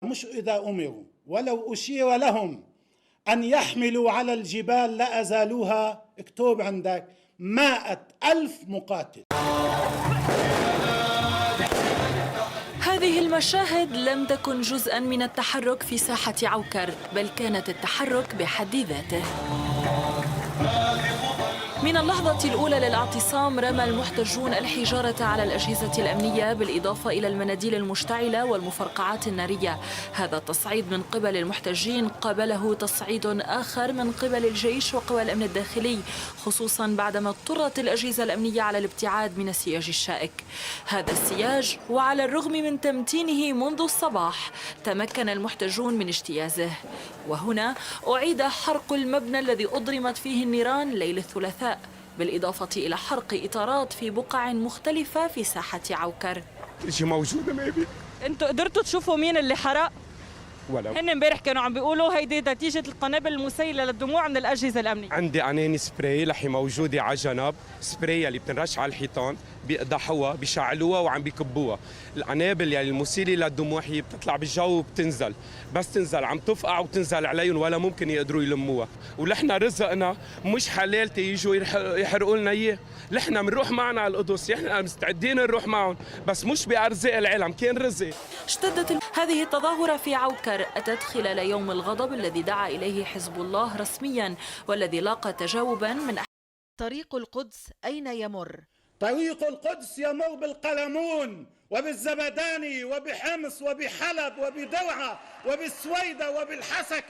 مش إذا أمروا ولو أشير لهم أن يحملوا على الجبال لأزالوها. اكتب عندك 100,000 مقاتل. هذه المشاهد لم تكن جزءاً من التحرك في ساحة عوكر، بل كانت التحرك بحد ذاته. من اللحظة الأولى للاعتصام رمى المحتجون الحجارة على الأجهزة الأمنية بالإضافة إلى المناديل المشتعلة والمفرقعات النارية. هذا التصعيد من قبل المحتجين قابله تصعيد آخر من قبل الجيش وقوى الأمن الداخلي، خصوصا بعدما اضطرت الأجهزة الأمنية على الابتعاد من السياج الشائك. هذا السياج وعلى الرغم من تمتينه منذ الصباح تمكن المحتجون من اجتيازه. وهنا أعيد حرق المبنى الذي أضرمت فيه النيران ليل الثلاثاء، بالإضافة إلى حرق إطارات في بقع مختلفة في ساحة عوكر. شيء موجود ميبي. انتوا قدرتوا تشوفوا مين اللي حرق؟ ولا هن امبارح كانوا عم بيقولوا هيدي نتيجة القنابل المسيلة للدموع من الأجهزة الأمنية. عندي قناني سبراي رح موجودة على جنب، سبراي اللي بتنرش على الحيطان بيقدحوها بيشعلوها وعم بيكبوها. القنابل يعني المسيلة للدموع هي بتطلع بالجو وبتنزل، بس تنزل عم تفقع وتنزل عليهم ولا ممكن يقدروا يلموها. ونحن رزقنا مش حلال تيجوا يحرقوا لنا اياه، نحن بنروح معنا على القدس، نحن مستعدين نروح معهم، بس مش بأرزاق العالم، كان رزق. اشتدت هذه التظاهرة في عوكر أتت خلال يوم الغضب الذي دعا إليه حزب الله رسميا، والذي لاقى تجاوبا من طريق القدس أين يمر؟ طريق القدس يمر بالقلمون وبالزبداني وبحمص وبحلب وبدرعا وبالسويدة وبالحسكة.